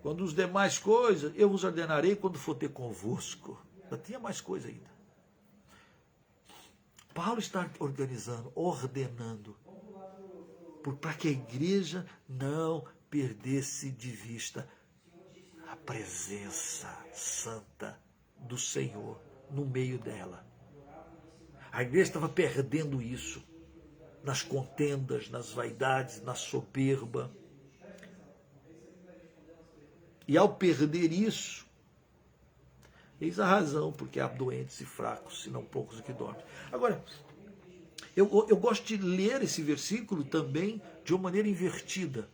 Quando os demais coisas, eu vos ordenarei quando for ter convosco. Ainda tinha mais coisa ainda. Paulo está organizando, ordenando, para que a igreja não perdesse de vista a presença santa do Senhor no meio dela. A igreja estava perdendo isso nas contendas, nas vaidades, na soberba. E ao perder isso, eis a razão, porque há doentes e fracos, se não poucos que dormem. Agora, eu gosto de ler esse versículo também de uma maneira invertida.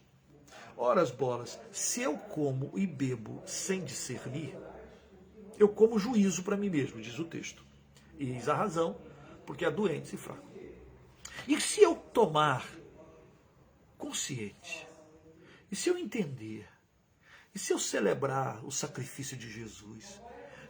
Ora as bolas, se eu como e bebo sem discernir, eu como juízo para mim mesmo, diz o texto. E eis a razão, porque há doentes e fracos. E se eu tomar consciente, e se eu entender, e se eu celebrar o sacrifício de Jesus,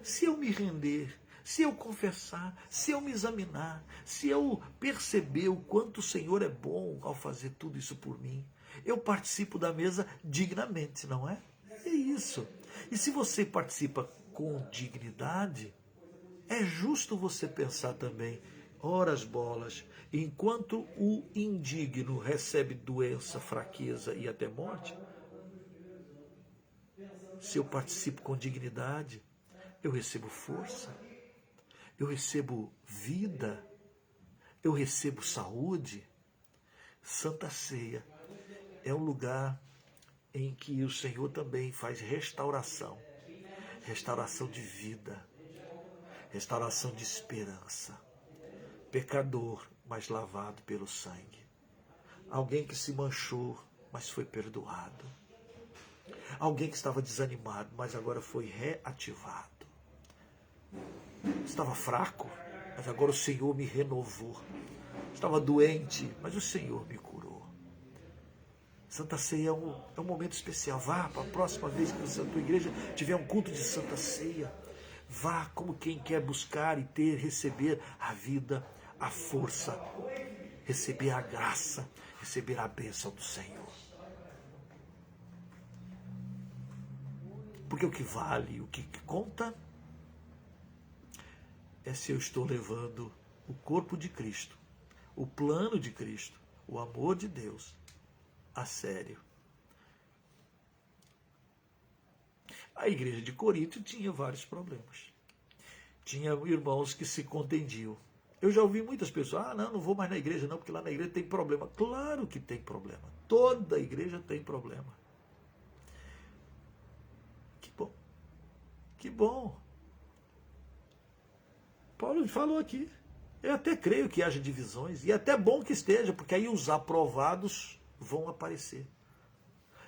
se eu me render, se eu confessar, se eu me examinar, se eu perceber o quanto o Senhor é bom ao fazer tudo isso por mim, eu participo da mesa dignamente, não é? É isso. E se você participa com dignidade, é justo você pensar também, ora as bolas, enquanto o indigno recebe doença, fraqueza e até morte, se eu participo com dignidade, eu recebo força, eu recebo vida, eu recebo saúde. Santa Ceia é um lugar em que o Senhor também faz restauração, restauração de vida, restauração de esperança. Pecador, mas lavado pelo sangue. Alguém que se manchou, mas foi perdoado. Alguém que estava desanimado, mas agora foi reativado. Estava fraco, mas agora o Senhor me renovou. Estava doente, mas o Senhor me curou. Santa Ceia é um momento especial. Vá para a próxima vez que a tua igreja tiver um culto de Santa Ceia. Vá como quem quer buscar e ter, receber a vida, a força, receber a graça, receber a bênção do Senhor. Porque o que vale, o que conta, é se eu estou levando o corpo de Cristo, o plano de Cristo, o amor de Deus, a sério. A igreja de Corinto tinha vários problemas. Tinha irmãos que se contendiam. Eu já ouvi muitas pessoas, não vou mais na igreja não, porque lá na igreja tem problema. Claro que tem problema. Toda igreja tem problema. Que bom. Que bom. Paulo falou aqui. Eu até creio que haja divisões, e é até bom que esteja, porque aí os aprovados vão aparecer.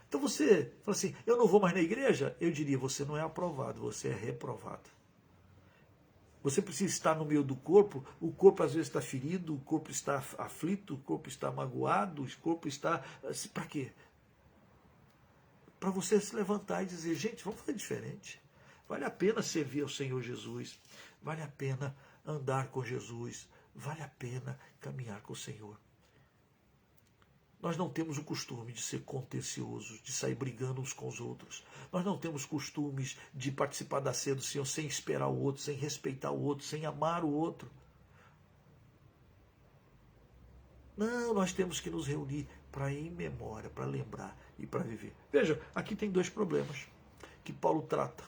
Então você fala assim, eu não vou mais na igreja? Eu diria, você não é aprovado, você é reprovado. Você precisa estar no meio do corpo, o corpo às vezes está ferido, o corpo está aflito, o corpo está magoado, o corpo está... Para quê? Para você se levantar e dizer, gente, vamos fazer diferente. Vale a pena servir ao Senhor Jesus, vale a pena andar com Jesus, vale a pena caminhar com o Senhor. Nós não temos o costume de ser contenciosos, de sair brigando uns com os outros. Nós não temos costumes de participar da ceia do Senhor sem esperar o outro, sem respeitar o outro, sem amar o outro. Não, nós temos que nos reunir para ir em memória, para lembrar e para viver. Veja, aqui tem dois problemas que Paulo trata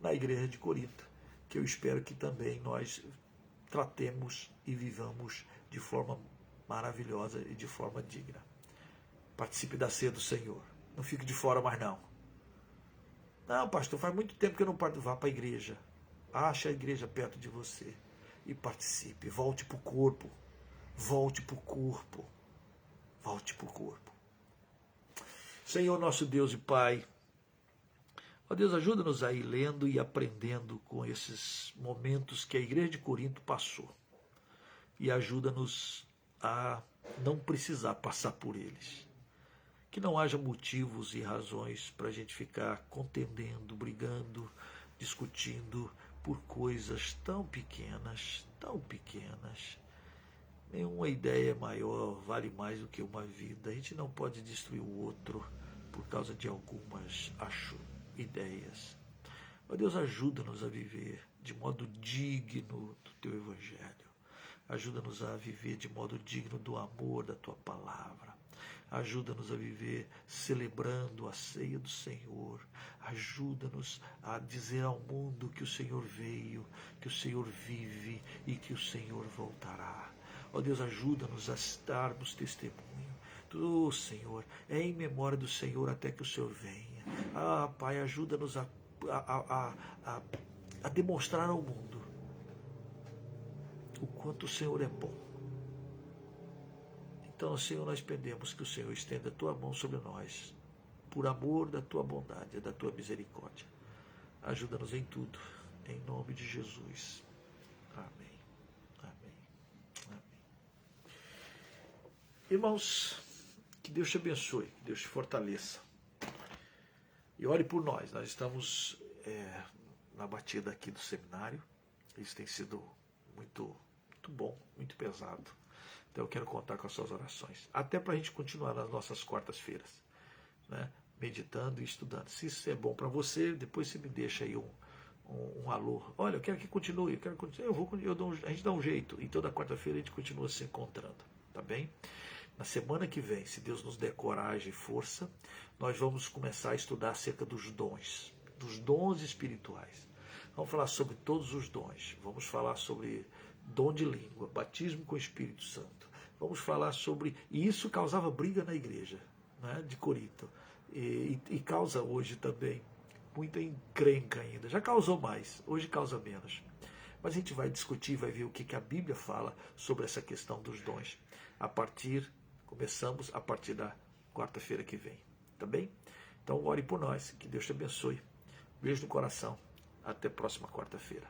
na igreja de Corinto, que eu espero que também nós tratemos e vivamos de forma maravilhosa e de forma digna. Participe da ceia do Senhor. Não fique de fora mais não. Não, pastor, faz muito tempo que eu não participo. Vá para a igreja. Ache a igreja perto de você e participe. Volte para o corpo. Volte para o corpo. Volte para o corpo. Senhor, nosso Deus e Pai, ó Deus, ajuda-nos a ir lendo e aprendendo com esses momentos que a igreja de Corinto passou. E ajuda-nos a não precisar passar por eles. Que não haja motivos e razões para a gente ficar contendendo, brigando, discutindo por coisas tão pequenas, Nenhuma ideia maior vale mais do que uma vida. A gente não pode destruir o outro por causa de algumas, ideias. Ó Deus, ajuda-nos a viver de modo digno do Teu Evangelho. Ajuda-nos a viver de modo digno do amor da Tua Palavra. Ajuda-nos a viver celebrando a ceia do Senhor. Ajuda-nos a dizer ao mundo que o Senhor veio, que o Senhor vive e que o Senhor voltará. Ó Deus, ajuda-nos a darmos testemunho. Tu, Senhor, é em memória do Senhor até que o Senhor venha. Ah, Pai, ajuda-nos a demonstrar ao mundo o quanto o Senhor é bom. Então, Senhor, nós pedimos que o Senhor estenda a Tua mão sobre nós, por amor da Tua bondade e da Tua misericórdia. Ajuda-nos em tudo, em nome de Jesus. Amém. Amém. Amém. Irmãos, que Deus te abençoe, que Deus te fortaleça. E ore por nós. Nós estamos na batida aqui do seminário. Isso tem sido muito bom, muito pesado. Então eu quero contar com as suas orações. Até para a gente continuar nas nossas quartas-feiras, né? Meditando e estudando. Se isso é bom para você, depois você me deixa aí um alô. Olha, eu quero que continue, eu quero que continue. A gente dá um jeito. E toda quarta-feira a gente continua se encontrando. Tá bem? Na semana que vem, se Deus nos der coragem e força, nós vamos começar a estudar acerca dos dons espirituais. Vamos falar sobre todos os dons. Vamos falar sobre dom de língua, batismo com o Espírito Santo. Vamos falar sobre... E isso causava briga na igreja, né, de Corinto. E causa hoje também muita encrenca ainda. Já causou mais, hoje causa menos. Mas a gente vai discutir, vai ver o que a Bíblia fala sobre essa questão dos dons. Começamos a partir da quarta-feira que vem. Tá bem? Então ore por nós, que Deus te abençoe. Beijo no coração. Até a próxima quarta-feira.